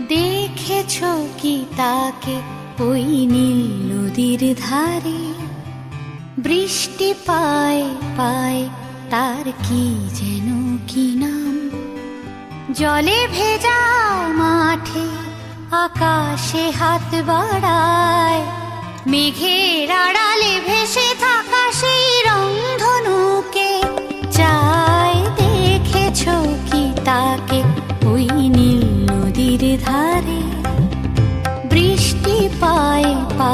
দেখেছো কি তাকে ওই নীল নদীর ধারে? বৃষ্টি পায় পায় তার কি যেন কি নাম। জলে ভেজা মাঠে আকাশে হাত বাড়ায়, মেঘের আড়ালে ভেসে থাকা সেই রংধনুকে চায়। দেখেছো কি তাকে ওই নীল নদীর ধারে? বৃষ্টি পায় পায়